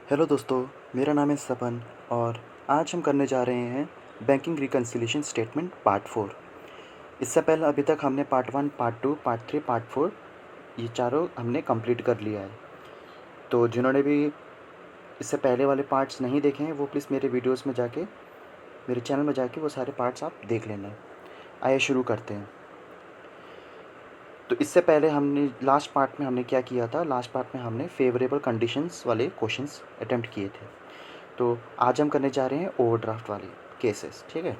Hello दोस्तों, मेरा नाम है सपन और आज हम करने जा रहे हैं बैंकिंग रिकन्सिलिएशन स्टेटमेंट पार्ट 4। इससे पहले अभी तक हमने पार्ट 1, पार्ट 2, पार्ट 3, पार्ट 4 ये चारों हमने कंप्लीट कर लिया है। तो जिन्होंने भी इससे पहले वाले पार्ट्स नहीं देखे हैं वो प्लीज़ मेरे वीडियोस में जाके, मेरे चैनल में जाके वो सारे पार्ट्स आप देख लेना। आइए शुरू करते हैं। तो इससे पहले हमने लास्ट पार्ट में हमने क्या किया था, लास्ट पार्ट में हमने फेवरेबल कंडीशंस वाले क्वेश्चंस अटेम्प्ट किए थे। तो आज हम करने जा रहे हैं ओवरड्राफ्ट वाले केसेस। ठीक है,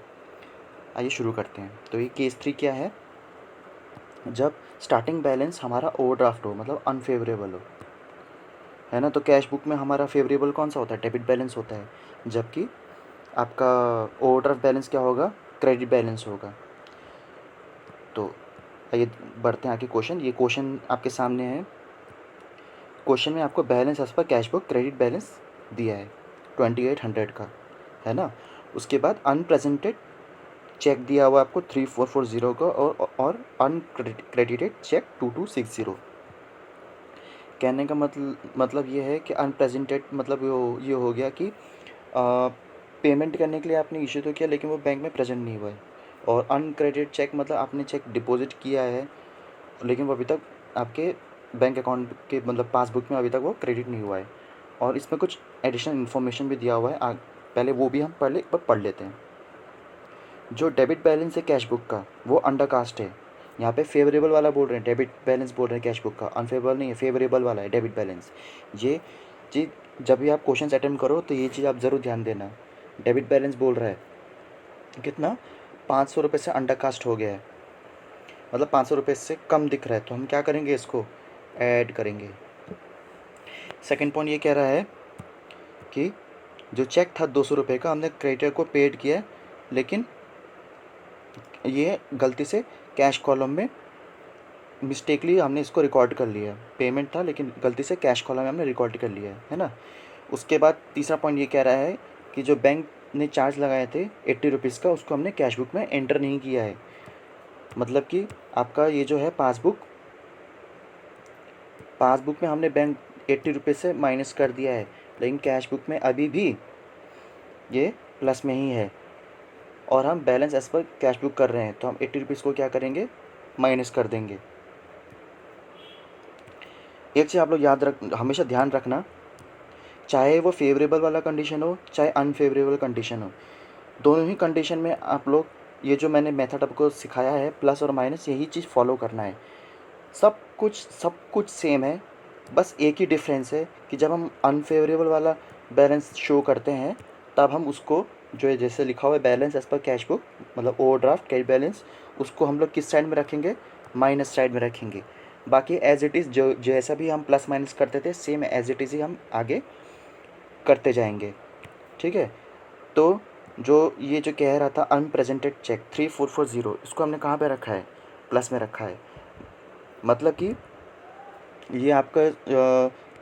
आइए शुरू करते हैं। तो ये केस 3 क्या है, जब स्टार्टिंग बैलेंस हमारा ओवरड्राफ्ट हो, मतलब अनफेवरेबल हो, है ना। तो कैश बुक में हमारा फेवरेबल कौन सा होता है, डेबिट बैलेंस होता है, जबकि आपका ओवरड्राफ्ट बैलेंस क्या होगा, क्रेडिट बैलेंस होगा। तो आइए बढ़ते हैं आगे। क्वेश्चन, ये क्वेश्चन आपके सामने है। क्वेश्चन में आपको balance as per cash book credit balance दिया है 2800 का, है ना। उसके बाद अनप्रेजेंटेड चेक दिया हुआ आपको 3440 का और अनक्रेडिटेड चेक 2260। कहने का मतलब ये है कि अनप्रेजेंटेड मतलब ये हो गया कि पेमेंट करने के लिए आपने इशू तो किया लेकिन वो बैंक में प्रेजेंट नहीं हुआ है। और अनक्रेडिटेड चेक मतलब आपने चेक डिपॉजिट किया है लेकिन वो अभी तक आपके बैंक अकाउंट के मतलब पासबुक में अभी तक वो क्रेडिट नहीं हुआ है। और इसमें कुछ एडिशनल इन्फॉर्मेशन भी दिया हुआ है, पहले वो भी हम पहले एक बार पढ़ लेते हैं। जो डेबिट बैलेंस है कैश बुक का वो अंडरकास्ट है। यहाँ पे फेवरेबल वाला बोल रहे हैं, डेबिट बैलेंस बोल रहे हैं कैश बुक का, अनफेवरेबल नहीं है, फेवरेबल वाला है डेबिट बैलेंस। ये चीज़ जब भी आप क्वेश्चन अटेम्प्ट करो तो ये चीज़ आप ज़रूर ध्यान देना। डेबिट बैलेंस बोल रहा है कितना, 500 रुपये से अंडरकास्ट हो गया है, मतलब 500 रुपये से कम दिख रहा है, तो हम क्या करेंगे, इसको ऐड करेंगे। सेकेंड पॉइंट ये कह रहा है कि जो चेक था 200 रुपये का, हमने क्रेडिटर को पेड किया लेकिन ये गलती से कैश कॉलम में मिस्टेकली हमने इसको रिकॉर्ड कर लिया है। पेमेंट था लेकिन गलती से कैश कॉलम में हमने रिकॉर्ड कर लिया है ना। उसके बाद तीसरा पॉइंट ये कह रहा है कि जो बैंक ने चार्ज लगाए थे 80 रुपीज़ का, उसको हमने कैश बुक में एंटर नहीं किया है। मतलब कि आपका ये जो है पासबुक में हमने बैंक 80 रुपीज़ से माइनस कर दिया है लेकिन कैश बुक में अभी भी ये प्लस में ही है और हम balance as per cash book कर रहे हैं, तो हम 80 रुपीज़ को क्या करेंगे, माइनस कर देंगे। एक चीज़ आप लोग हमेशा ध्यान रखना, चाहे वो फेवरेबल वाला कंडीशन हो चाहे अनफेवरेबल कंडीशन हो, दोनों ही कंडीशन में आप लोग ये जो मैंने मेथड आपको सिखाया है प्लस और माइनस, यही चीज़ फॉलो करना है। सब कुछ सेम है, बस एक ही डिफरेंस है कि जब हम अनफेवरेबल वाला बैलेंस शो करते हैं तब हम उसको, जो है जैसे लिखा हुआ है balance as per cash book मतलब ओवरड्राफ्ट कैश बैलेंस, उसको हम लोग किस साइड में रखेंगे, माइनस साइड में रखेंगे। बाकी एज इट इज़ जो जैसा भी हम प्लस माइनस करते थे सेम एज इट इज़ ही हम आगे करते जाएंगे। ठीक है। तो जो ये जो कह रहा था अनप्रेजेंटेड चेक 3440, इसको हमने कहाँ पे रखा है, प्लस में रखा है। मतलब कि ये आपका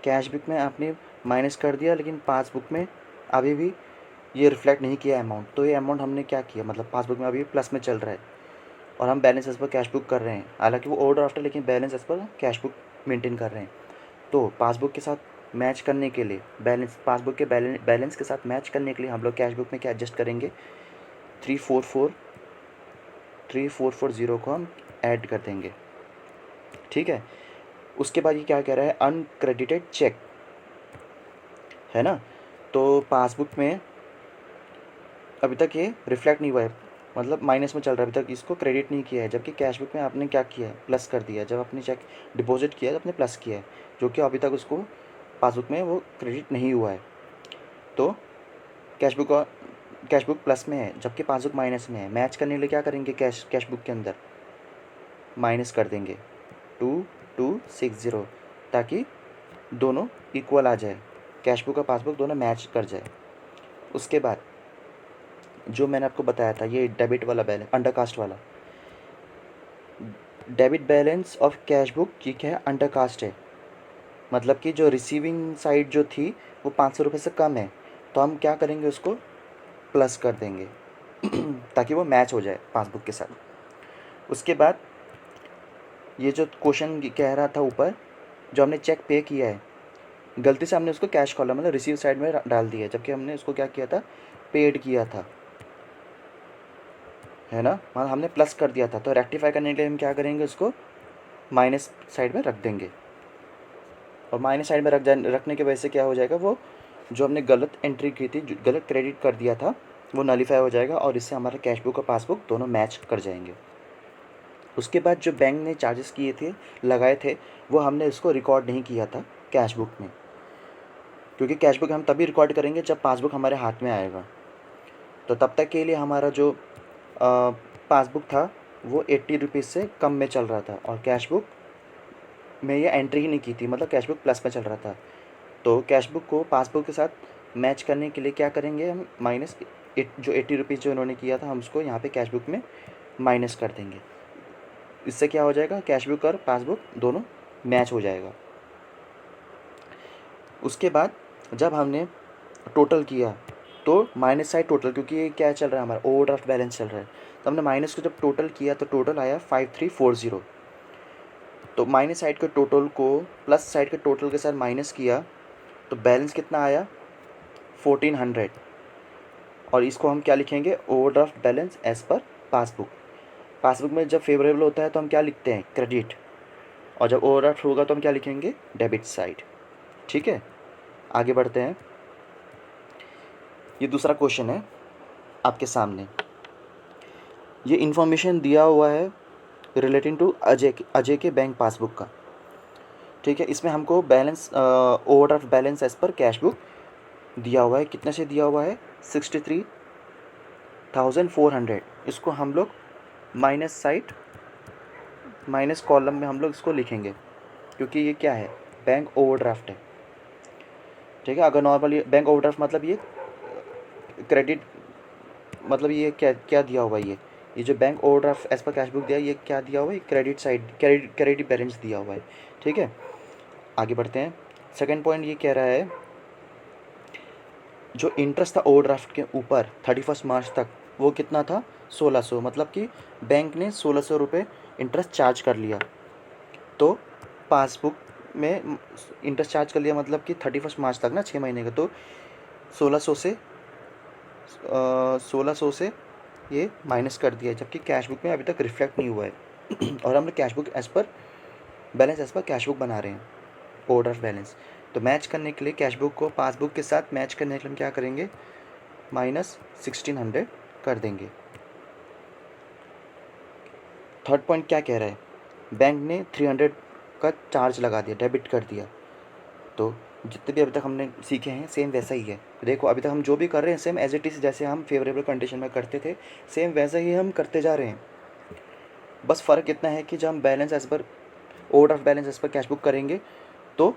कैश बुक में आपने माइनस कर दिया लेकिन पासबुक में अभी भी ये रिफ्लेक्ट नहीं किया अमाउंट, तो ये अमाउंट हमने क्या किया, मतलब पासबुक में अभी प्लस में चल रहा है और हम balance as per cash book कर रहे हैं। हालांकि वो ओवरड्राफ्ट है लेकिन balance as per cash book maintain कर रहे हैं। तो पासबुक के साथ मैच करने के लिए, पासबुक के बैलेंस के साथ मैच करने के लिए हम लोग कैश बुक में क्या एडजस्ट करेंगे, 3440 को हम ऐड कर देंगे। ठीक है। उसके बाद ये क्या कह रहा है, अनक्रेडिटेड चेक, है ना। तो पासबुक में अभी तक ये रिफ्लेक्ट नहीं हुआ है, मतलब माइनस में चल रहा है, अभी तक इसको क्रेडिट नहीं किया है, जबकि कैश बुक में आपने क्या किया है, प्लस कर दिया है। जब आपने चेक डिपॉजिट किया है तो आपने प्लस किया है, जो कि अभी तक उसको पासबुक में वो क्रेडिट नहीं हुआ है। तो कैश बुक प्लस में है जबकि पासबुक माइनस में है। मैच करने के लिए क्या करेंगे, कैश बुक के अंदर माइनस कर देंगे 2260, ताकि दोनों इक्वल आ जाए, कैश बुक और पासबुक दोनों मैच कर जाए। उसके बाद जो मैंने आपको बताया था ये डेबिट वाला बैलेंस, अंडरकास्ट वाला debit balance of cash book, ये क्या है, अंडरकास्ट है। मतलब कि जो रिसीविंग साइड जो थी वो 500 रुपये से कम है, तो हम क्या करेंगे, उसको प्लस कर देंगे ताकि वो मैच हो जाए पासबुक के साथ। उसके बाद ये जो क्वेश्चन कह रहा था ऊपर, जो हमने चेक पे किया है गलती से हमने उसको कैश कॉलम मतलब रिसीव साइड में डाल दिया, जबकि हमने उसको क्या किया था, पेड किया था, है ना, मतलब हमने प्लस कर दिया था। तो रेक्टिफाई करने के लिए हम क्या करेंगे, उसको माइनस साइड में रख देंगे। और माइनस साइड में रखने की वजह से क्या हो जाएगा, वो जो हमने गलत एंट्री की थी, जो गलत क्रेडिट कर दिया था, वो नलीफाई हो जाएगा और इससे हमारा कैश बुक और पासबुक दोनों मैच कर जाएंगे। उसके बाद जो बैंक ने चार्जेस किए थे, लगाए थे, वो हमने इसको रिकॉर्ड नहीं किया था कैश बुक में, क्योंकि कैश बुक हम तभी रिकॉर्ड करेंगे जब पासबुक हमारे हाथ में आएगा। तो तब तक के लिए हमारा जो पासबुक था वो 80 रुपीज़ से कम में चल रहा था और कैश बुक में ये एंट्री ही नहीं की थी, मतलब कैश बुक प्लस में चल रहा था। तो कैश बुक को पासबुक के साथ मैच करने के लिए क्या करेंगे, हम माइनस जो 80 रुपीज़ जो उन्होंने किया था, हम उसको यहाँ पे कैश बुक में माइनस कर देंगे। इससे क्या हो जाएगा, कैश बुक और पासबुक दोनों मैच हो जाएगा। उसके बाद जब हमने टोटल किया तो माइनस साइड टोटल, क्योंकि ये क्या चल रहा है, हमारा ओवरड्राफ्ट बैलेंस चल रहा है, तो हमने माइनस को जब टोटल किया तो टोटल आया 5340। तो माइनस साइड के टोटल को प्लस साइड के टोटल के साथ माइनस किया तो बैलेंस कितना आया, 1400। और इसको हम क्या लिखेंगे, overdraft balance as per passbook. Passbook में जब फेवरेबल होता है तो हम क्या लिखते हैं, क्रेडिट, और जब ओवरड्राफ्ट होगा तो हम क्या लिखेंगे, डेबिट साइड। ठीक है, आगे बढ़ते हैं। ये दूसरा क्वेश्चन है आपके सामने। ये इन्फॉर्मेशन दिया हुआ है रिलेटिंग टू अजय के बैंक पासबुक का। ठीक है, इसमें हमको balance overdraft balance as per cash book दिया हुआ है। कितने से दिया हुआ है, 63,400। इसको हम लोग माइनस साइड, माइनस कॉलम में हम लोग इसको लिखेंगे, क्योंकि ये क्या है, बैंक ओवरड्राफ्ट है। ठीक है, अगर नॉर्मली बैंक ओवरड्राफ्ट मतलब ये क्रेडिट, मतलब ये क्या क्या दिया हुआ है, ये जो bank overdraft as per cash book दिया है, ये क्या दिया हुआ है, क्रेडिट साइड, क्रेडिट बैलेंस दिया हुआ है। ठीक है, आगे बढ़ते हैं। सेकंड पॉइंट ये कह रहा है, जो इंटरेस्ट था ओवरड्राफ्ट के ऊपर 31 मार्च तक, वो कितना था, 1600, मतलब कि बैंक ने 1600 रुपये इंटरेस्ट चार्ज कर लिया। तो पासबुक में इंटरेस्ट चार्ज कर लिया, मतलब कि 31 मार्च तक ना, 6 महीने का, तो 1600 से ये माइनस कर दिया, जबकि कैश बुक में अभी तक रिफ्लेक्ट नहीं हुआ है। और हम लोग cash book as per balance as per cash book बना रहे हैं, ओवरड्राफ्ट बैलेंस। तो मैच करने के लिए कैश बुक को पासबुक के साथ मैच करने के लिए हम क्या करेंगे, माइनस 1600 कर देंगे। थर्ड पॉइंट क्या कह रहा है, बैंक ने 300 का चार्ज लगा दिया, डेबिट कर दिया। तो जितने भी अभी तक हमने सीखे हैं सेम वैसा ही है। देखो अभी तक हम जो भी कर रहे हैं सेम एज इट इज़, जैसे हम फेवरेबल कंडीशन में करते थे सेम वैसा ही हम करते जा रहे हैं। बस फ़र्क इतना है कि जब हम balance as per overdraft balance as per cash book करेंगे तो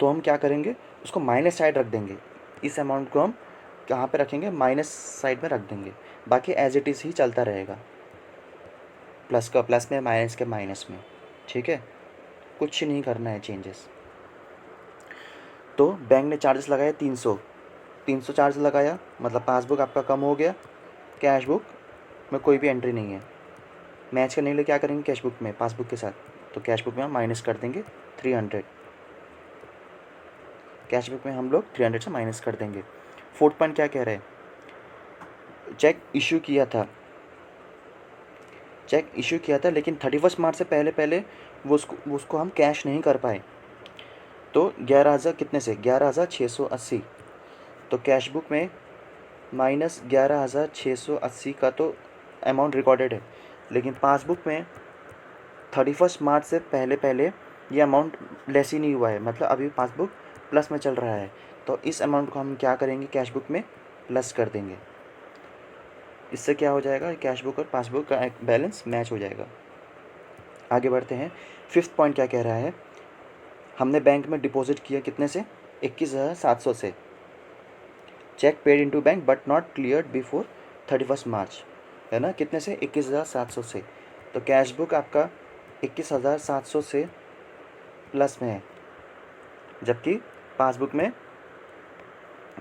हम क्या करेंगे, उसको माइनस साइड रख देंगे। इस अमाउंट को हम कहाँ पे रखेंगे, माइनस साइड में रख देंगे। बाकी एज इट इज़ ही चलता रहेगा, प्लस का प्लस में, माइनस के माइनस में। ठीक है, कुछ नहीं करना है चेंजेस। तो बैंक ने चार्जेस लगाए 300 चार्ज लगाया, मतलब पासबुक आपका कम हो गया, कैश बुक में कोई भी एंट्री नहीं है। मैच करने के लिए क्या करेंगे, कैश बुक में पासबुक के साथ, तो कैश बुक में हम माइनस कर देंगे 300। कैश बुक में हम लोग 300 से माइनस कर देंगे। फोर्थ पॉइंट क्या कह रहे हैं, चेक इशू किया था, लेकिन 31 मार्च से पहले पहले वो उसको हम कैश नहीं कर पाए। तो 11,000 कितने से, 11,680। तो कैश बुक में माइनस 11,680 का तो अमाउंट रिकॉर्डेड है, लेकिन पासबुक में 31 मार्च से पहले पहले ये अमाउंट लेस ही नहीं हुआ है, मतलब अभी पासबुक प्लस में चल रहा है। तो इस अमाउंट को हम क्या करेंगे, कैश बुक में प्लस कर देंगे। इससे क्या हो जाएगा, कैश बुक और पासबुक का बैलेंस मैच हो जाएगा। आगे बढ़ते हैं। फिफ्थ पॉइंट क्या कह रहा है, हमने बैंक में डिपॉजिट किया कितने से, 21,700 से। Cheque paid into bank but not cleared before 31 March, है ना, कितने से, 21,700 से। तो कैश बुक आपका 21,700 से प्लस में है, जबकि पासबुक में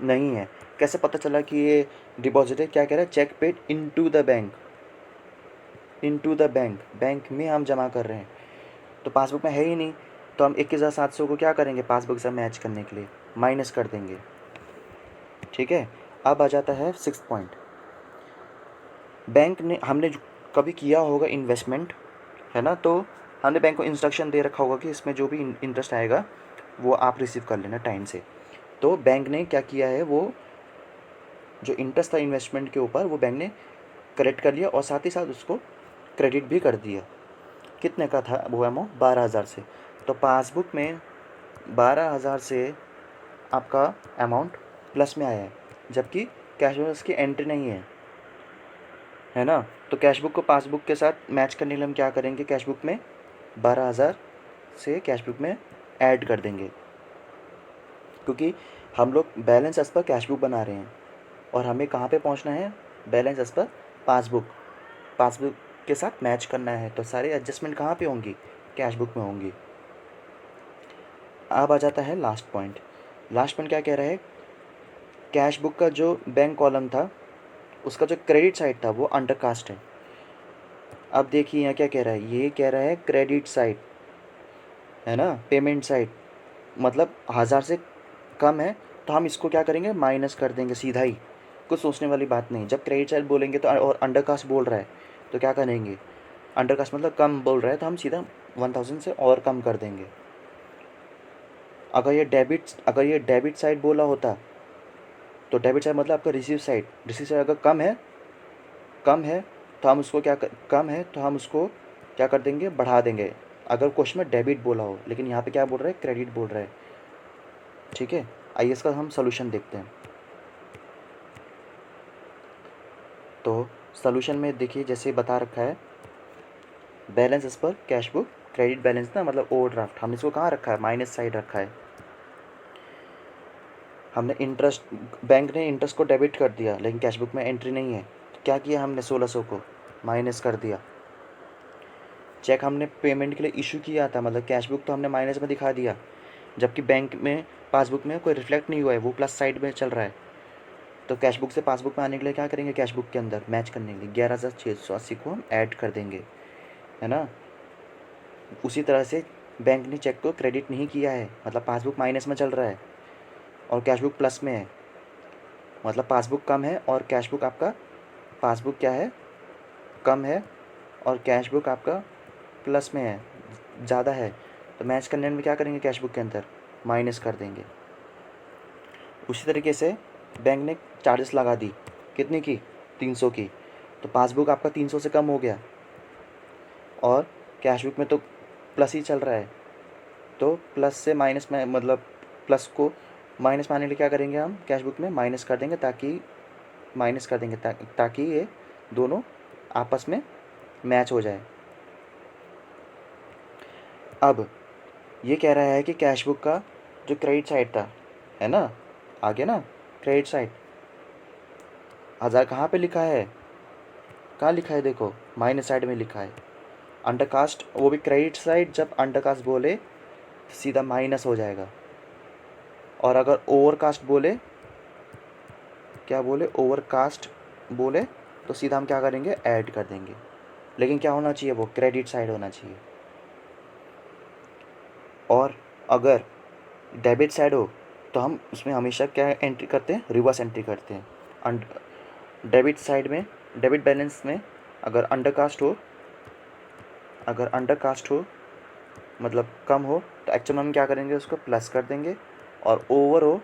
नहीं है। कैसे पता चला कि ये डिपॉजिट है, क्या कह रहा है, cheque paid into the bank, bank में हम जमा कर रहे हैं, तो पासबुक में है ही नहीं। तो हम 21,700 को क्या करेंगे पासबुक से मैच करने के लिए माइनस कर देंगे। ठीक है, अब आ जाता है 6 पॉइंट। बैंक ने हमने कभी किया होगा इन्वेस्टमेंट, है ना, तो हमने बैंक को इंस्ट्रक्शन दे रखा होगा कि इसमें जो भी इंटरेस्ट आएगा वो आप रिसीव कर लेना टाइम से। तो बैंक ने क्या किया है, वो जो इंटरेस्ट था इन्वेस्टमेंट के ऊपर वो बैंक ने कलेक्ट कर लिया और साथ ही साथ उसको क्रेडिट भी कर दिया। कितने का था वो अमाउंट? 12,000 से। तो पासबुक में 12,000 से आपका अमाउंट प्लस में आया है, जबकि कैश बैलेंस की एंट्री नहीं है ना। तो कैश बुक को पासबुक के साथ मैच करने के लिए हम क्या करेंगे, कैश बुक में 12,000 से कैश बुक में ऐड कर देंगे, क्योंकि हम लोग balance as per cash book बना रहे हैं और हमें कहाँ पे पहुँचना है, बैलेंस एज पर पासबुक के साथ मैच करना है। तो सारे एडजस्टमेंट कहाँ पे होंगी, कैश बुक में होंगी। अब आ जाता है लास्ट पॉइंट। लास्ट पॉइंट क्या कह रहा है, कैश बुक का जो बैंक कॉलम था उसका जो क्रेडिट साइड था वो अंडरकास्ट है। अब देखिए यहाँ क्या कह रहा है, ये कह रहा है क्रेडिट साइड, है ना, पेमेंट साइड, मतलब 1000 से कम है तो हम इसको क्या करेंगे, माइनस कर देंगे सीधा ही, कुछ सोचने वाली बात नहीं। जब क्रेडिट साइड बोलेंगे तो और अंडरकास्ट बोल रहा है तो क्या करेंगे, अंडरकास्ट मतलब कम बोल रहा है तो हम सीधा 1000 से और कम कर देंगे। अगर ये डेबिट साइड बोला होता तो डेबिट साइड मतलब आपका रिसीव साइड अगर कम है तो हम उसको कम है तो हम उसको क्या कर देंगे, बढ़ा देंगे, अगर क्वेश्चन में डेबिट बोला हो। लेकिन यहाँ पे क्या बोल रहा है, क्रेडिट बोल रहा है। ठीक है, आइए इसका हम सोल्यूशन देखते हैं। तो सोल्यूशन में देखिए जैसे बता रखा है, बैलेंस इस पर कैश बुक क्रेडिट बैलेंस ना मतलब ओवरड्राफ्ट, हमने इसको कहाँ रखा है, माइनस साइड रखा है। हमने बैंक ने इंटरेस्ट को डेबिट कर दिया लेकिन कैश बुक में एंट्री नहीं है, तो क्या किया हमने, 1600 को माइनस कर दिया। चेक हमने पेमेंट के लिए इशू किया था, मतलब कैश बुक तो हमने माइनस में दिखा दिया, जबकि बैंक में पासबुक में कोई रिफ्लेक्ट नहीं हुआ है, वो प्लस साइड में चल रहा है। तो कैश बुक से पासबुक में आने के लिए क्या करेंगे, कैश बुक के अंदर मैच करने के लिए 11,680 को हम ऐड कर देंगे, है ना। उसी तरह से बैंक ने चेक को क्रेडिट नहीं किया है, मतलब पासबुक माइनस में चल रहा है और कैश बुक प्लस में है, मतलब पासबुक कम है और कैश बुक आपका, पासबुक क्या है, कम है और कैश बुक आपका प्लस में है, ज़्यादा है। तो मैच करने में क्या करेंगे, कैश बुक के अंदर माइनस कर देंगे। उसी तरीके से बैंक ने चार्जेस लगा दी, कितने की, 300 की। तो पासबुक आपका 300 से कम हो गया और कैश बुक में तो प्लस ही चल रहा है, तो प्लस से माइनस में मतलब प्लस को माइनस में आने के लिए क्या करेंगे, हम कैश बुक में माइनस कर देंगे ताकि ये दोनों आपस में मैच हो जाए। अब ये कह रहा है कि कैश बुक का जो क्रेडिट साइड था, है ना, आगे ना क्रेडिट साइड 1000 कहाँ पे लिखा है, कहाँ लिखा है, देखो माइनस साइड में लिखा है, अंडरकास्ट, वो भी क्रेडिट साइड, जब अंडरकास्ट बोले सीधा माइनस हो जाएगा। और अगर ओवरकास्ट बोले, क्या बोले, ओवरकास्ट बोले तो सीधा हम क्या करेंगे, ऐड कर देंगे। लेकिन क्या होना चाहिए, वो क्रेडिट साइड होना चाहिए। और अगर डेबिट साइड हो तो हम उसमें हमेशा क्या एंट्री करते हैं, रिवर्स एंट्री करते हैं। डेबिट साइड में, डेबिट बैलेंस में अगर अंडरकास्ट हो मतलब कम हो तो एक्चुअल में हम क्या करेंगे, उसको प्लस कर देंगे, और ओवर हो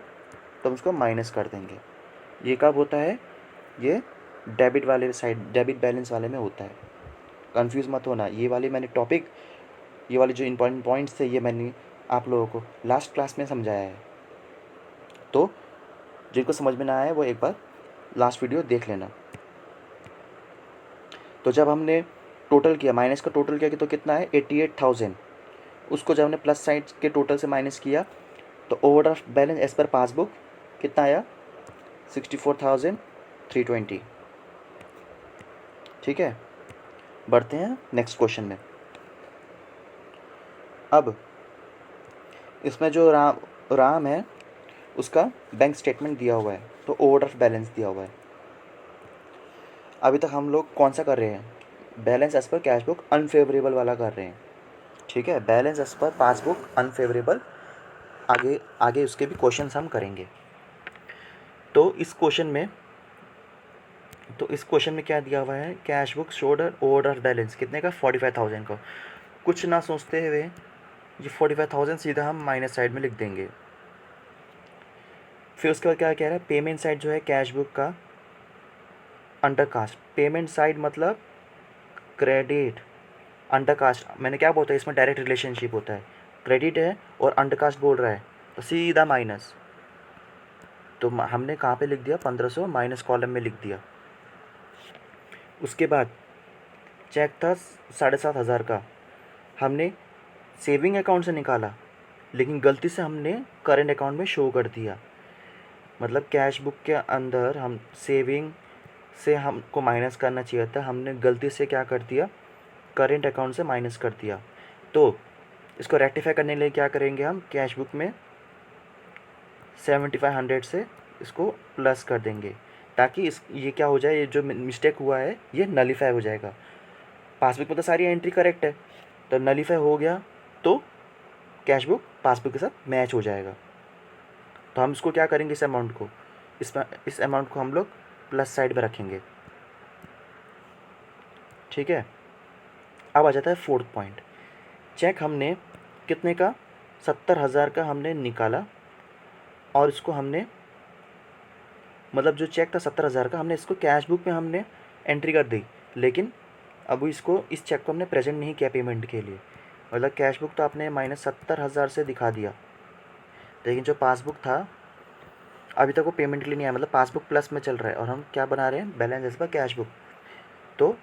तो हम उसको माइनस कर देंगे। ये कब होता है, ये डेबिट वाले साइड, डेबिट बैलेंस वाले में होता है। कंफ्यूज मत होना, ये वाले जो इंपॉर्टेंट पॉइंट्स थे ये मैंने आप लोगों को लास्ट क्लास में समझाया है। तो जिनको समझ में ना आया वो एक बार लास्ट वीडियो देख लेना। तो जब हमने टोटल किया, माइनस का टोटल किया तो कितना है, 88,000। उसको जब हमने प्लस साइड के टोटल से माइनस किया तो overdraft balance as per passbook कितना आया, 64,320। ठीक है, बढ़ते हैं नेक्स्ट क्वेश्चन में। अब इसमें जो राम है उसका बैंक स्टेटमेंट दिया हुआ है, तो ओवरड्राफ्ट बैलेंस दिया हुआ है। अभी तक हम लोग कौन सा कर रहे हैं, balance as per cash book unfavourable वाला कर रहे हैं। ठीक है, balance as per passbook unfavourable. आगे आगे उसके भी क्वेश्चंस हम करेंगे। तो इस क्वेश्चन में क्या दिया हुआ है, cash book showed overdraft balance कितने का, 45,000 का। कुछ ना सोचते हुए ये 45,000 सीधा हम माइनस साइड में लिख देंगे। फिर उसके बाद क्या कह रहा है, पेमेंट साइड जो है कैश बुक का अंडरकास्ट। पेमेंट साइड मतलब क्रेडिट, अंडरकास्ट मैंने क्या बोलता है, इसमें डायरेक्ट रिलेशनशिप होता है। क्रेडिट है और अंडरकास्ट बोल रहा है तो सीधा माइनस। तो हमने कहाँ पे लिख दिया, 1500 माइनस कॉलम में लिख दिया। उसके बाद चेक था 7,500 का, हमने सेविंग अकाउंट से निकाला लेकिन गलती से हमने करेंट अकाउंट में शो कर दिया। मतलब कैश बुक के अंदर हम सेविंग से हमको माइनस करना चाहिए था, हमने गलती से क्या कर दिया, करेंट अकाउंट से माइनस कर दिया। तो इसको रेक्टिफाई करने के लिए क्या करेंगे, हम कैश बुक में 7500 से इसको प्लस कर देंगे ताकि ये क्या हो जाए, ये जो मिस्टेक हुआ है ये नलीफाई हो जाएगा। पासबुक में तो सारी एंट्री करेक्ट है तो नलीफाई हो गया तो कैश बुक पासबुक के साथ मैच हो जाएगा। तो हम इसको क्या करेंगे, इस अमाउंट को हम लोग प्लस साइड में रखेंगे। ठीक है, अब आ जाता है फोर्थ पॉइंट। चेक हमने कितने का, 70,000 का हमने निकाला और इसको हमने मतलब जो चेक था 70,000 का, हमने इसको कैश बुक में हमने एंट्री कर दी, लेकिन अब इस चेक को हमने प्रेजेंट नहीं किया पेमेंट के लिए। मतलब कैश बुक तो आपने -70,000 से दिखा दिया, लेकिन जो पासबुक था अभी तक वो पेमेंट के लिए नहीं आया, मतलब पासबुक प्लस में चल रहा है और हम क्या बना रहे हैं, balance as per cash book. तो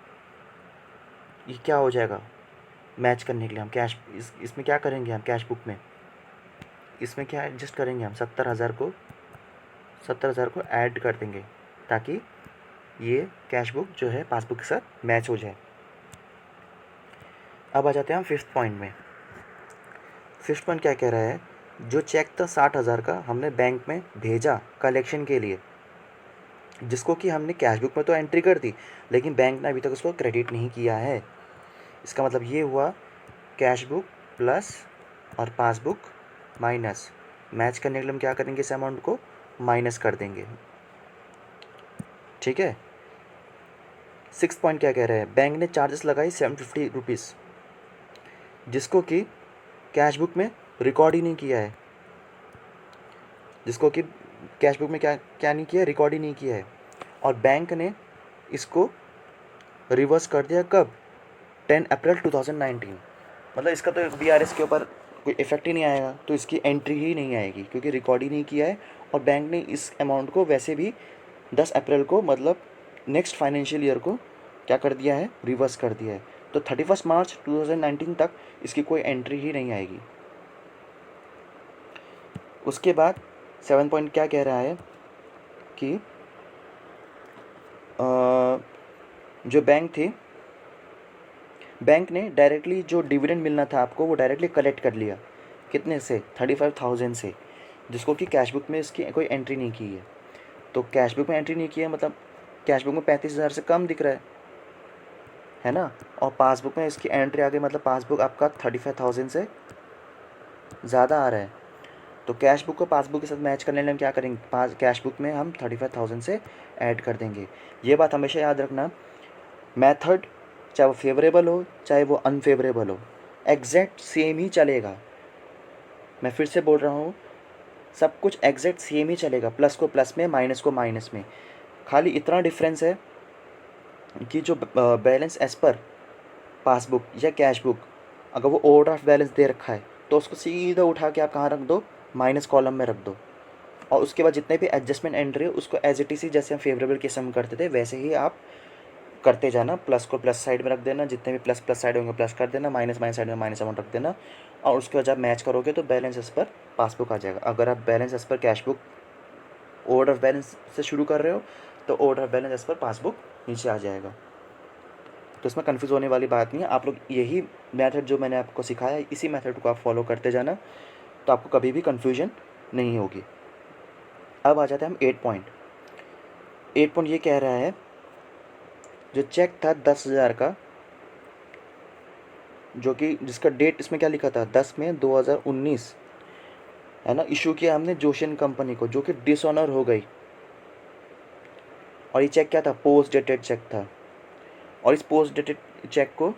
ये क्या हो जाएगा, मैच करने के लिए हम इसमें क्या करेंगे, हम कैश बुक में इसमें क्या एडजस्ट करेंगे, हम 70,000 को ऐड कर देंगे ताकि ये कैश बुक जो है पासबुक के साथ मैच हो जाए। अब आ जाते हैं हम फिफ्थ पॉइंट में। फिफ्थ पॉइंट क्या कह रहा है, जो चेक था 60,000 का हमने बैंक में भेजा कलेक्शन के लिए, जिसको कि हमने कैश बुक में तो एंट्री कर दी लेकिन बैंक ने अभी तक उसको क्रेडिट नहीं किया है। इसका मतलब ये हुआ कैश बुक प्लस और पासबुक माइनस, मैच करने के लिए हम क्या करेंगे, इस अमाउंट को माइनस कर देंगे। ठीक है, सिक्स पॉइंट क्या कह रहे हैं, बैंक ने चार्जेस लगाई 750 रुपीज़, जिसको कि कैश बुक में रिकॉर्ड ही नहीं किया है, जिसको कि कैश बुक में क्या क्या नहीं किया है, रिकॉर्ड ही नहीं किया है। और बैंक ने इसको रिवर्स कर दिया कब, 10 अप्रैल 2019। मतलब इसका तो BRS के ऊपर कोई इफेक्ट ही नहीं आएगा, तो इसकी एंट्री ही नहीं आएगी क्योंकि रिकॉर्ड ही नहीं किया है। और बैंक ने इस अमाउंट को वैसे भी 10 अप्रैल को मतलब नेक्स्ट फाइनेंशियल ईयर को क्या कर दिया है, रिवर्स कर दिया है। तो 31 मार्च 2019 तक इसकी कोई एंट्री ही नहीं आएगी। उसके बाद 7 पॉइंट क्या कह रहा है कि जो बैंक ने डायरेक्टली जो डिविडेंड मिलना था आपको वो डायरेक्टली कलेक्ट कर लिया, कितने से, 35,000 से, जिसको कि कैश बुक में इसकी कोई एंट्री नहीं की है। तो कैश बुक में एंट्री नहीं की है मतलब कैश बुक में 35,000 से कम दिख रहा है ना, और पासबुक में इसकी एंट्री आ गई मतलब पासबुक आपका 35,000 से ज़्यादा आ रहा है। तो कैश बुक को पासबुक के साथ मैच करने के लिए हम क्या करेंगे, कैश बुक में हम 35,000 से ऐड कर देंगे। ये बात हमेशा याद रखना, मेथड चाहे वो फेवरेबल हो चाहे वो अनफेवरेबल हो, एग्जैक्ट सेम ही चलेगा। मैं फिर से बोल रहा हूँ, सब कुछ एग्जैक्ट सेम ही चलेगा, प्लस को प्लस में, माइनस को माइनस में। खाली इतना डिफरेंस है कि जो बैलेंस एज पर पासबुक या कैश बुक, अगर वो ओवरड्राफ्ट बैलेंस दे रखा है तो उसको सीधा उठा के आप कहाँ रख दो, माइनस कॉलम में रख दो। और उसके बाद जितने भी एडजस्टमेंट एंट्री है उसको एज इट इज जैसे हम फेवरेबल केस में करते थे वैसे ही आप करते जाना। प्लस को प्लस साइड में रख देना, जितने भी प्लस प्लस साइड होंगे प्लस कर देना, माइनस माइनस साइड में माइनस अमाउंट रख देना। और उसके बाद जब मैच करोगे तो बैलेंस एज पर पासबुक आ जाएगा। अगर आप balance as per cash book overdraft balance से शुरू कर रहे हो तो overdraft balance as per passbook नीचे आ जाएगा। तो इसमें कन्फ्यूज़ होने वाली बात नहीं है। आप लोग यही मेथड जो मैंने आपको सिखाया है इसी मेथड को आप फॉलो करते जाना, तो आपको कभी भी कन्फ्यूजन नहीं होगी। अब आ जाते हैं हम 8 पॉइंट। 8 पॉइंट ये कह रहा है, जो चेक था 10,000 का, जो कि जिसका डेट इसमें क्या लिखा था 10 मई 2019, है ना, इशू किया हमने जोशियन कंपनी को, जो कि डिसऑनर हो गई। और ये चेक क्या था, पोस्ट डेटेड चेक था। और इस पोस्ट डेटेड चेक को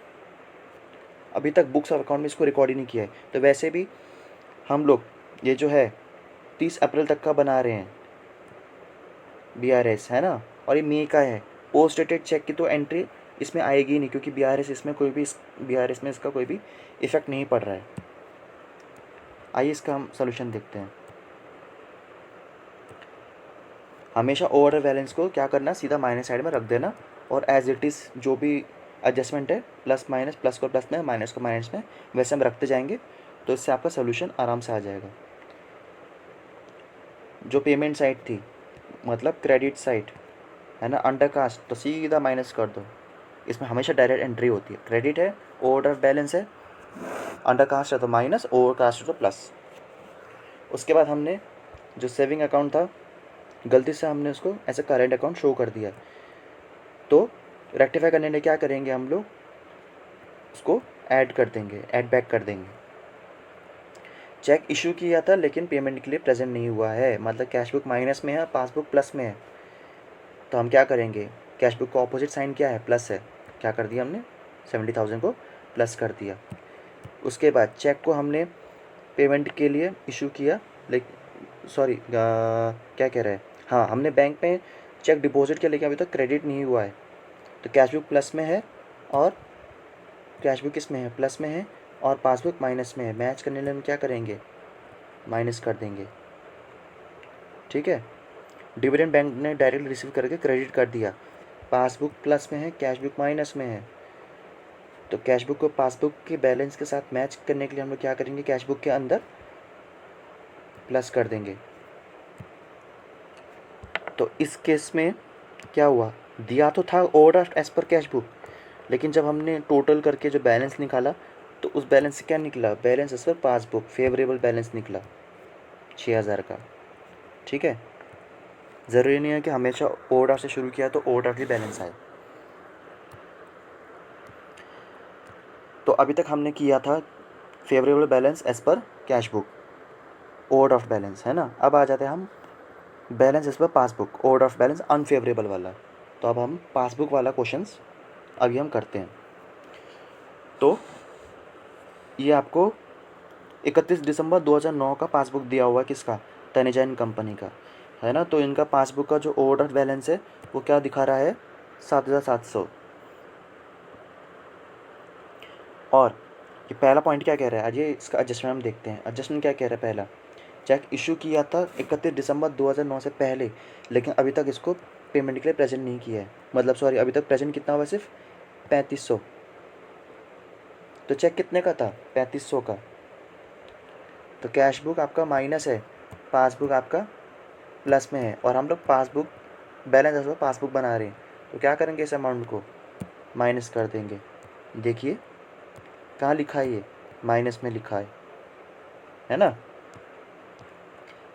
अभी तक बुक्स ऑफ अकाउंट में इसको रिकॉर्ड ही नहीं किया है। तो वैसे भी हम लोग ये जो है 30 अप्रैल तक का बना रहे हैं BRS, है ना, और ये मई का है। पोस्ट डेटेड चेक की तो एंट्री इसमें आएगी ही नहीं, क्योंकि BRS में इसका कोई भी इफेक्ट नहीं पड़ रहा है। आइए इसका हम सोल्यूशन देखते हैं। हमेशा ओवर बैलेंस को क्या करना, सीधा माइनस साइड में रख देना, और एज इट इज़ जो भी एडजस्टमेंट है, प्लस माइनस, प्लस को प्लस में, माइनस को माइनस में, वैसे हम रखते जाएंगे। तो इससे आपका सोल्यूशन आराम से आ जाएगा। जो पेमेंट साइड थी, मतलब क्रेडिट साइड, है ना, अंडर कास्ट, तो सीधा माइनस कर दो। इसमें हमेशा डायरेक्ट एंट्री होती है। क्रेडिट है, ओवर बैलेंस है, अंडर कास्ट है तो माइनस, ओवर कास्ट है तो प्लस। उसके बाद हमने जो सेविंग अकाउंट था, गलती से हमने उसको ऐसे करेंट अकाउंट शो कर दिया। तो रेक्टिफाई करने के क्या करेंगे, हम लोग उसको ऐड कर देंगे, ऐड बैक कर देंगे। चेक इशू किया था लेकिन पेमेंट के लिए प्रेजेंट नहीं हुआ है, मतलब कैश बुक माइनस में है, पासबुक प्लस में है। तो हम क्या करेंगे, कैश बुक का ऑपोजिट साइन क्या है, प्लस है। क्या कर दिया हमने, 70,000 को प्लस कर दिया। उसके बाद चेक को हमने पेमेंट के लिए इशू किया, लेकिन सॉरी क्या कह रहे हैं, हाँ, हमने बैंक में चेक डिपॉजिट किया लेकिन अभी तक क्रेडिट नहीं हुआ है। तो कैश बुक प्लस में है, और कैश बुक किस में है, प्लस में है, और पासबुक माइनस में है। मैच करने के लिए हम क्या करेंगे, माइनस कर देंगे। ठीक है। डिविडेंड बैंक ने डायरेक्ट रिसीव करके क्रेडिट कर दिया। पासबुक प्लस में है, कैश बुक माइनस में है। तो कैश बुक को पासबुक के बैलेंस के साथ मैच करने के लिए हम लोग क्या करेंगे, कैश बुक के अंदर प्लस कर देंगे। तो इस केस में क्या हुआ, दिया तो था overdraft as per cash book, लेकिन जब हमने टोटल करके जो बैलेंस निकाला, तो उस बैलेंस से क्या निकला, balance as per passbook favourable balance निकला 6,000 का। ठीक है। ज़रूरी नहीं है कि हमेशा ओवरड्राफ्ट से शुरू किया तो ओवरड्राफ्ट ही बैलेंस आए। तो अभी तक हमने किया था favourable balance as per cash book, overdraft balance, है ना। अब आ जाते हैं हम balance as per passbook, overdraft balance unfavourable वाला। तो अब हम पासबुक वाला क्वेश्चंस अभी हम करते हैं। तो ये आपको 31 दिसंबर 2009 का पासबुक दिया हुआ है, किसका, तनेजा एंड कंपनी का, है ना। तो इनका पासबुक का जो ओवरड्राफ्ट बैलेंस है वो क्या दिखा रहा है, 7,700। और ये पहला पॉइंट क्या कह रहा है, आज ये इसका एडजस्टमेंट हम देखते हैं। एडजस्टमेंट क्या कह रहा है, पहला, चेक इशू किया था 31 दिसंबर 2009 से पहले, लेकिन अभी तक इसको पेमेंट के लिए प्रेजेंट नहीं किया है। मतलब सॉरी, अभी तक प्रेजेंट कितना हुआ, सिर्फ 3500। तो चेक कितने का था, 3500 का। तो कैश बुक आपका माइनस है, पासबुक आपका प्लस में है, और हम लोग पासबुक बैलेंस ऐसा पासबुक बना रहे हैं। तो क्या करेंगे, इस अमाउंट को माइनस कर देंगे। देखिए कहाँ लिखा है, ये माइनस में लिखा है ना।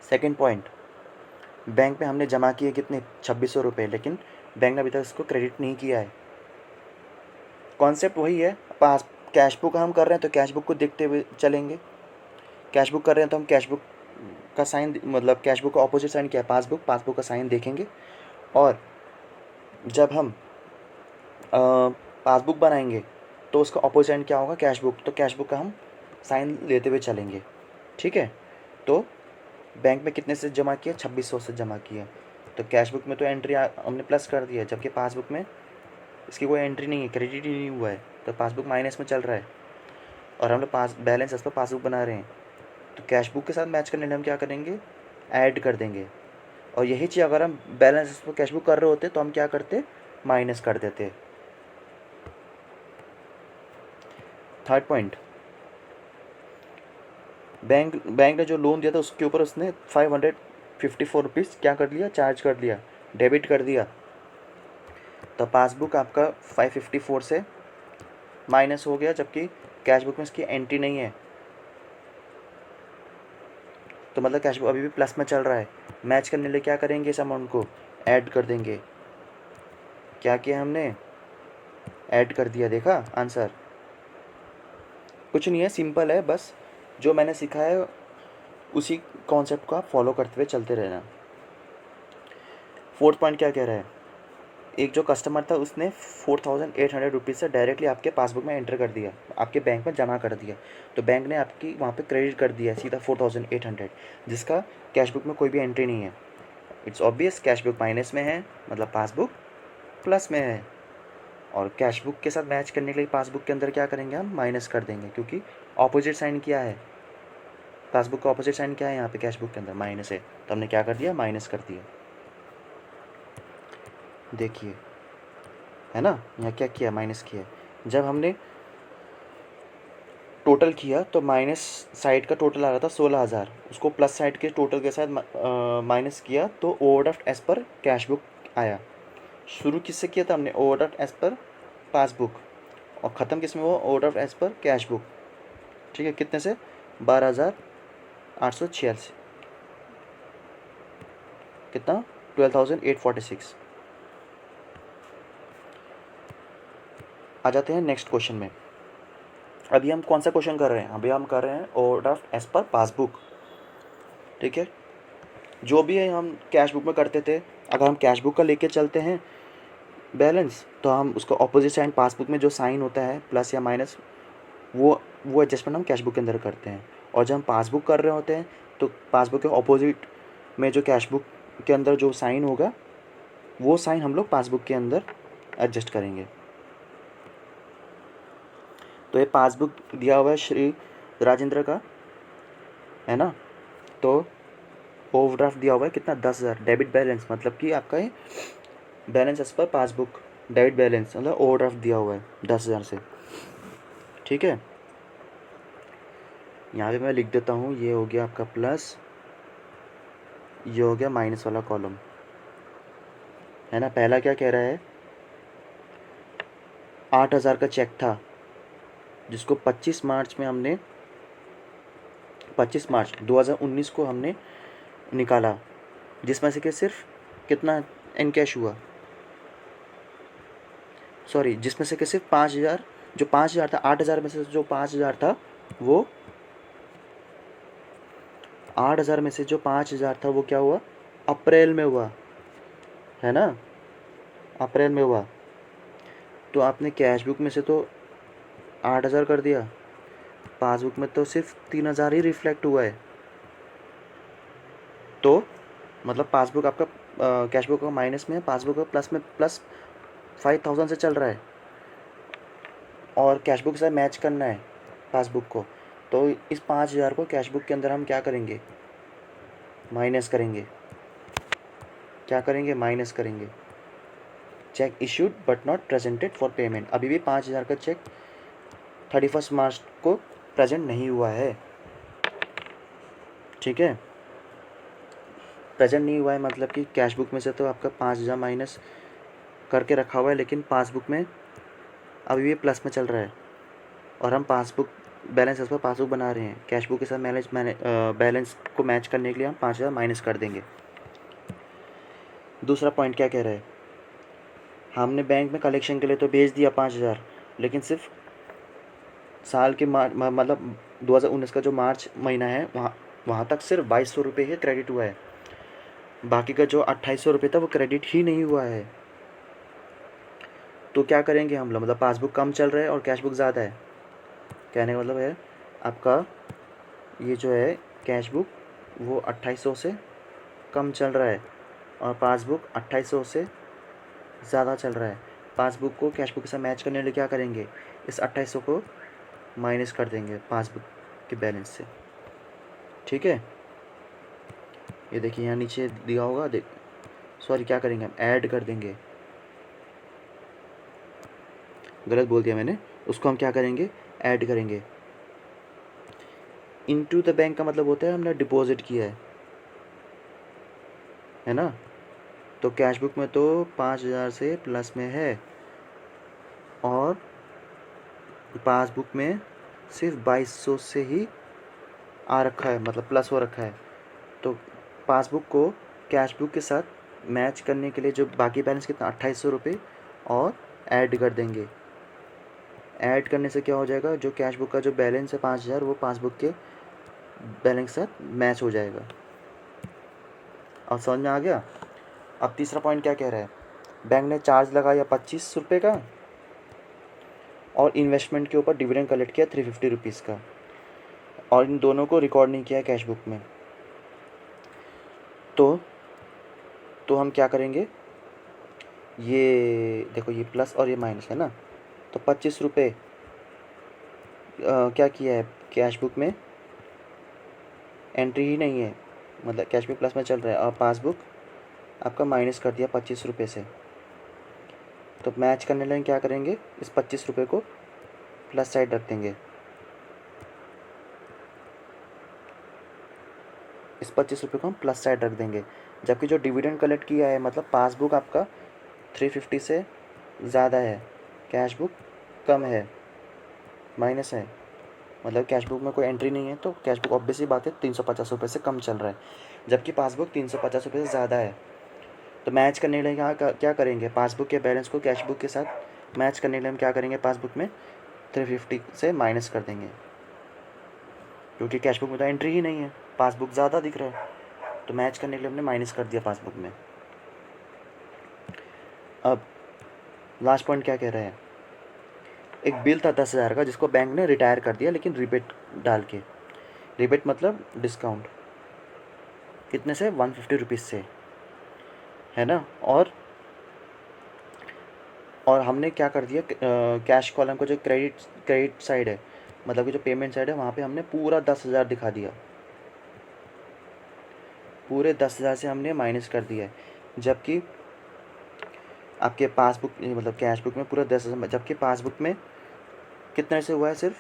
सेकंड पॉइंट, बैंक में हमने जमा किए कितने, 2600 रुपये, लेकिन बैंक ने अभी तक इसको क्रेडिट नहीं किया है। कॉन्सेप्ट वही है, पास कैश बुक हम कर रहे हैं तो कैश बुक को देखते हुए चलेंगे। कैश बुक कर रहे हैं तो हम कैश बुक का साइन, मतलब कैश बुक का ऑपोजिट साइन क्या है, पासबुक, पासबुक का साइन देखेंगे। और जब हम पासबुक बनाएंगे तो उसका ऑपोजिट साइन क्या होगा, कैश बुक, तो कैश बुक का हम साइन लेते हुए चलेंगे। ठीक है। तो बैंक में कितने से जमा किया, 2600 से जमा किया। तो कैश बुक में तो एंट्री हमने प्लस कर दिया, जबकि पासबुक में इसकी कोई एंट्री नहीं है, क्रेडिट ही नहीं हुआ है, तो पासबुक माइनस में चल रहा है। और हम लोग बैलेंस इस पर पासबुक बना रहे हैं, तो कैश बुक के साथ मैच करने के लिए हम क्या करेंगे, ऐड कर देंगे। और यही चीज़ अगर हम बैलेंस इस पर कैश बुक कर रहे होते तो हम क्या करते, माइनस कर देते। थर्ड पॉइंट, बैंक ने जो लोन दिया था उसके ऊपर उसने 554 रुपीज़ क्या कर लिया, चार्ज कर लिया, डेबिट कर दिया। तो पासबुक आपका 554 से माइनस हो गया, जबकि कैश बुक में इसकी एंट्री नहीं है। तो मतलब कैश बुक अभी भी प्लस में चल रहा है। मैच करने के लिए क्या करेंगे, इस अमाउंट को ऐड कर देंगे। क्या किया हमने, ऐड कर दिया, देखा आंसर। कुछ नहीं है, सिंपल है, बस जो मैंने सीखा है उसी कॉन्सेप्ट को आप फॉलो करते हुए चलते रहना। फोर्थ पॉइंट क्या कह रहा है, एक जो कस्टमर था उसने 4800 रुपीज़ से डायरेक्टली आपके पासबुक में एंटर कर दिया, आपके बैंक में जमा कर दिया, तो बैंक ने आपकी वहाँ पे क्रेडिट कर दिया सीधा 4800, जिसका कैश बुक में कोई भी एंट्री नहीं है। It's obvious, cash book minus में है, मतलब पासबुक प्लस में है, और कैश बुक के साथ मैच करने के लिए पासबुक के अंदर क्या करेंगे, हम माइनस कर देंगे, क्योंकि ऑपोजिट साइन क्या है, पासबुक का ऑपोजिट साइन क्या है यहाँ पे कैश बुक के अंदर, माइनस है, तो हमने क्या कर दिया, माइनस कर दिया। देखिए, है ना, यहाँ क्या किया, माइनस किया। जब हमने टोटल किया तो माइनस साइड का टोटल आ रहा था 16,000, उसको प्लस साइड के टोटल के साथ माइनस किया तो overdraft as per cash book आया। शुरू किससे किया था हमने, ओवरड्राफ्ट एज पर पासबुक, और ख़त्म किस में हुआ, overdraft as per cash book. ठीक है, कितने से, 12,886, कितना, 12,846। आ जाते हैं नेक्स्ट क्वेश्चन में। अभी हम कौन सा क्वेश्चन कर रहे हैं, अभी हम कर रहे हैं ओवरड्राफ्ट एज पर पासबुक। ठीक है, जो भी है हम कैश बुक में करते थे, अगर हम कैश बुक का लेके चलते हैं बैलेंस, तो हम उसका ऑपोजिट साइन पासबुक में जो साइन होता है प्लस या माइनस, वो एडजस्टमेंट हम कैश बुक के अंदर करते हैं। और जब हम पासबुक कर रहे होते हैं तो पासबुक के ऑपोजिट में जो कैश बुक के अंदर जो साइन होगा, वो साइन हम लोग पासबुक के अंदर एडजस्ट करेंगे। तो ये पासबुक दिया हुआ है श्री राजेंद्र का, है ना, तो ओवरड्राफ्ट दिया हुआ है कितना, 10,000, डेबिट बैलेंस, मतलब कि आपका ये balance as per passbook, debit balance मतलब ओवरड्राफ्ट दिया हुआ है 10,000 से। ठीक है, यहाँ पे मैं लिख देता हूँ, ये हो गया आपका प्लस, ये हो गया माइनस वाला कॉलम, है ना। पहला क्या कह रहा है, 8,000 का चेक था जिसको 25 मार्च में हमने, 25 मार्च 2019 को हमने निकाला, जिसमें से कि सिर्फ कितना इनकैश हुआ, सॉरी, जिसमें से कि सिर्फ 5,000, जो 5,000 था, 8,000 में से जो 5,000 था वो 8,000 में से जो 5,000 था वो क्या हुआ, अप्रैल में हुआ, है ना, अप्रैल में हुआ। तो आपने कैश बुक में से तो 8,000 कर दिया, पासबुक में तो सिर्फ 3,000 ही रिफ्लेक्ट हुआ है, तो मतलब पासबुक आपका कैश बुक का माइनस में है, पासबुक का प्लस में, प्लस 5,000 से चल रहा है, और कैश बुक से मैच करना है पासबुक को, तो इस 5,000 को कैश बुक के अंदर हम क्या करेंगे, माइनस करेंगे, क्या करेंगे, माइनस करेंगे। Check issued but not presented for payment, अभी भी 5,000 का चेक 31 मार्च को प्रेजेंट नहीं हुआ है। ठीक है, प्रेजेंट नहीं हुआ है मतलब कि कैश बुक में से तो आपका 5,000 माइनस करके रखा हुआ है, लेकिन पासबुक में अभी भी प्लस में चल रहा है, और हम पासबुक बैलेंस इस पर पासबुक बना रहे हैं, कैश बुक के साथ बैलेंस को मैच करने के लिए हम 5,000 माइनस कर देंगे। दूसरा पॉइंट क्या कह रहा है, हमने बैंक में कलेक्शन के लिए तो भेज दिया 5,000, लेकिन सिर्फ साल के मतलब 2019 का जो मार्च महीना है वहाँ तक सिर्फ 2,200 रुपये ही क्रेडिट हुआ है, बाकी का जो 2,800 रुपये था वो क्रेडिट ही नहीं हुआ है। तो क्या करेंगे हम लोग, मतलब पासबुक कम चल रहा है और कैश बुक ज़्यादा है, कहने का मतलब है आपका ये जो है कैश बुक वो 2,800 से कम चल रहा है, और पासबुक 2,800 से ज़्यादा चल रहा है। पासबुक को कैश बुक के साथ मैच करने के लिए क्या करेंगे, इस 2,800 को माइनस कर देंगे पासबुक के बैलेंस से। ठीक है, ये देखिए यहाँ नीचे दिया होगा, सॉरी क्या करेंगे, हम ऐड कर देंगे, गलत बोल दिया मैंने, उसको हम क्या करेंगे, ऐड करेंगे। इनटू द बैंक का मतलब होता है हमने डिपॉजिट किया है ना, तो कैश बुक में तो 5,000 से प्लस में है, और पासबुक में सिर्फ 2,200 से ही आ रखा है, मतलब प्लस हो रखा है। तो पासबुक को कैश बुक के साथ मैच करने के लिए जो बाकी बैलेंस कितना, 2,800 रुपये और ऐड कर देंगे, ऐड करने से क्या हो जाएगा, जो कैश बुक का जो बैलेंस है 5,000 वो पासबुक के बैलेंस के साथ मैच हो जाएगा। अब समझ में आ गया। अब तीसरा पॉइंट क्या कह रहा है, बैंक ने चार्ज लगाया 25 रुपये का और इन्वेस्टमेंट के ऊपर डिविडेंड कलेक्ट किया 350 रुपीज़ का, और इन दोनों को रिकॉर्ड नहीं किया है कैश बुक में। तो हम क्या करेंगे, ये देखो ये प्लस और ये माइनस है ना, तो 25 रुपये क्या किया है कैश बुक में, एंट्री ही नहीं है, मतलब कैश बुक प्लस में चल रहा है और पासबुक आपका माइनस कर दिया 25 रुपये से। तो मैच करने लगे क्या करेंगे, इस 25 रुपये को प्लस साइड रख देंगे, इस 25 रुपये को हम प्लस साइड रख देंगे, जबकि जो डिविडेंड कलेक्ट किया है मतलब पासबुक आपका 350 से ज़्यादा है, कैश बुक कम है, माइनस है, मतलब कैश बुक में कोई एंट्री नहीं है, तो कैश बुक ऑब्वियस ही बात है 350 रुपये से कम चल रहा है, जबकि पासबुक 350 रुपये से ज़्यादा है। तो मैच करने के लिए यहाँ क्या करेंगे, पासबुक के बैलेंस को कैश बुक के साथ मैच करने के लिए हम क्या करेंगे, पासबुक में 350 से माइनस कर देंगे, क्योंकि कैश बुक में तो एंट्री ही नहीं है, पासबुक ज़्यादा दिख रहा है, तो मैच करने के लिए हमने माइनस कर दिया पासबुक में। अब लास्ट पॉइंट क्या कह रहा है, एक बिल था 10,000 का जिसको बैंक ने रिटायर कर दिया, लेकिन रिबेट डाल के, रिबेट मतलब डिस्काउंट, कितने से 150 रुपीज़ से, है ना। और हमने क्या कर दिया, कैश कॉलम को जो क्रेडिट साइड है, मतलब कि जो पेमेंट साइड है, वहाँ पे हमने पूरा 10,000 दिखा दिया, पूरे 10,000 से हमने माइनस कर दिया है, जबकि आपके पासबुक मतलब कैश बुक में पूरा 10,000, जबकि पासबुक में कितने से हुआ है, सिर्फ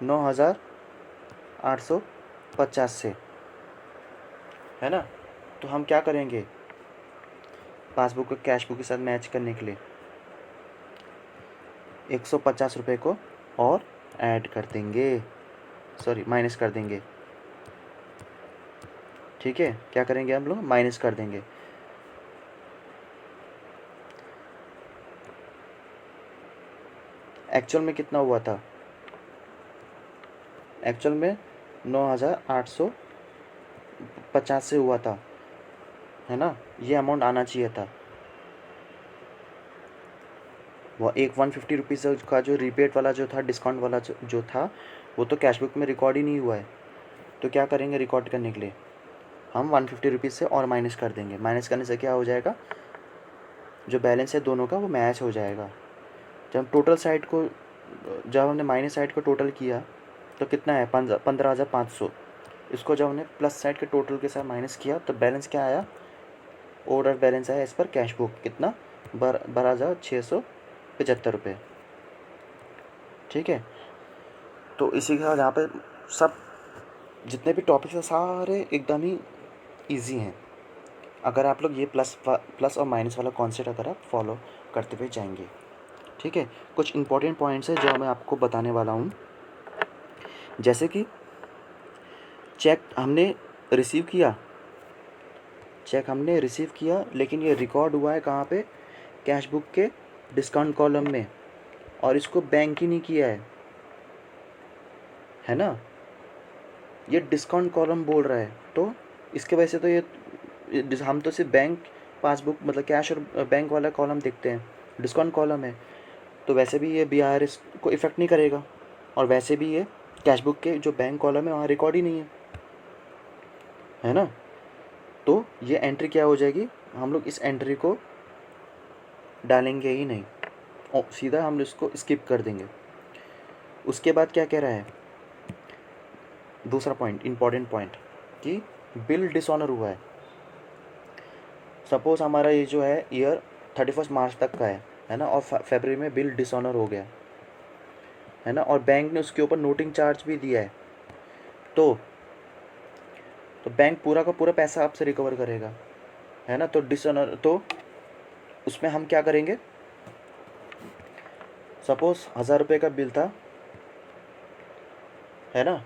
9,850 से, है ना। तो हम क्या करेंगे, पासबुक को कैश बुक के साथ मैच करने के लिए 150 रुपये को और ऐड कर देंगे, सॉरी माइनस कर देंगे, ठीक है। क्या करेंगे हम लोग, माइनस कर देंगे। एक्चुअल में कितना हुआ था, एक्चुअल में 9,850 से हुआ था, है ना, ये अमाउंट आना चाहिए था। वो एक 150 रुपीज़ का जो रिबेट वाला जो था, डिस्काउंट वाला जो था, वो तो कैश बुक में रिकॉर्ड ही नहीं हुआ है। तो क्या करेंगे, रिकॉर्ड करने के लिए हम 150 रुपीज़ से और माइनस कर देंगे। माइनस करने से क्या हो जाएगा, जो बैलेंस है दोनों का वो मैच हो जाएगा। जब टोटल साइड को, जब हमने माइनस साइड को टोटल किया तो कितना है, 15,500। इसको जब हमने प्लस साइड के टोटल के साथ माइनस किया तो बैलेंस क्या आया, ऑर्डर बैलेंस आया इस पर कैश बुक कितना, 12,675 रुपये, ठीक है। तो इसी के साथ यहाँ पे सब जितने भी टॉपिक्स हैं सारे एकदम ही इजी हैं, अगर आप लोग ये प्लस और माइनस वाला कॉन्सेप्ट अगर आप फॉलो करते हुए जाएंगे, ठीक है। कुछ इंपॉर्टेंट पॉइंट्स हैं जो मैं आपको बताने वाला हूँ, जैसे कि चेक हमने रिसीव किया, लेकिन ये रिकॉर्ड हुआ है कहाँ पे, कैश बुक के डिस्काउंट कॉलम में, और इसको बैंक ही नहीं किया है ना, ये डिस्काउंट कॉलम बोल रहा है। तो इसके वजह से तो ये हम तो सिर्फ बैंक पासबुक मतलब कैश और बैंक वाला कॉलम देखते हैं, डिस्काउंट कॉलम है, तो वैसे भी ये BIRS को इफ़ेक्ट नहीं करेगा, और वैसे भी ये कैश बुक के जो बैंक कॉलम है वहाँ रिकॉर्ड ही नहीं है ना। तो ये एंट्री क्या हो जाएगी, हम लोग इस एंट्री को डालेंगे ही नहीं, और सीधा हम इसको स्किप कर देंगे। उसके बाद क्या कह रहा है, दूसरा पॉइंट, इंपॉर्टेंट पॉइंट, कि बिल डिसऑनर हुआ है। सपोज़ हमारा ये जो है ईयर 31 मार्च तक का है ना, और फरवरी में बिल डिसऑनर हो गया, है ना, और बैंक ने उसके ऊपर नोटिंग चार्ज भी दिया है, तो बैंक पूरा का पूरा पैसा आपसे रिकवर करेगा, है ना। तो डिसऑनर, तो उसमें हम क्या करेंगे, सपोज़ 1,000 रुपये का बिल था, है ना,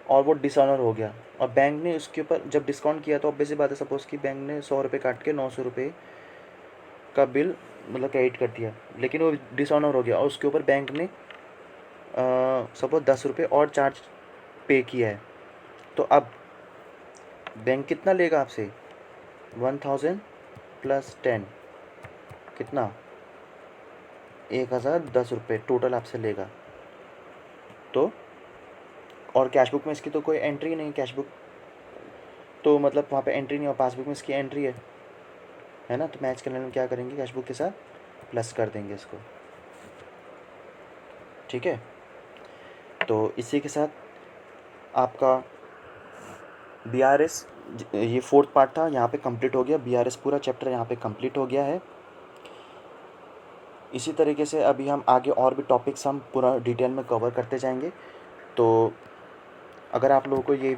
और वो डिसऑनर हो गया, और बैंक ने उसके ऊपर जब डिस्काउंट किया तो ऑब्वियसली बात है, सपोज़ कि बैंक ने 100 रुपये काट के 900 रुपये का बिल मतलब क्रेडिट कर दिया, लेकिन वो डिसऑनर हो गया और उसके ऊपर बैंक ने सपोज 10 रुपये और चार्ज पे किया है, तो अब बैंक कितना लेगा आपसे? 1000 प्लस 10 कितना? 1010 रुपये टोटल आपसे लेगा। तो और कैश बुक में इसकी तो कोई एंट्री नहीं, कैश बुक तो मतलब वहाँ पे एंट्री नहीं हो, पासबुक में इसकी एंट्री है ना। तो मैच करने में क्या करेंगे, कैश बुक के साथ प्लस कर देंगे इसको, ठीक है। तो इसी के साथ आपका BRS, ये 4th पार्ट था, यहाँ पे कंप्लीट हो गया। BRS पूरा चैप्टर यहाँ पे कंप्लीट हो गया है। इसी तरीके से अभी हम आगे और भी टॉपिक्स हम पूरा डिटेल में कवर करते जाएंगे। तो अगर आप लोगों को ये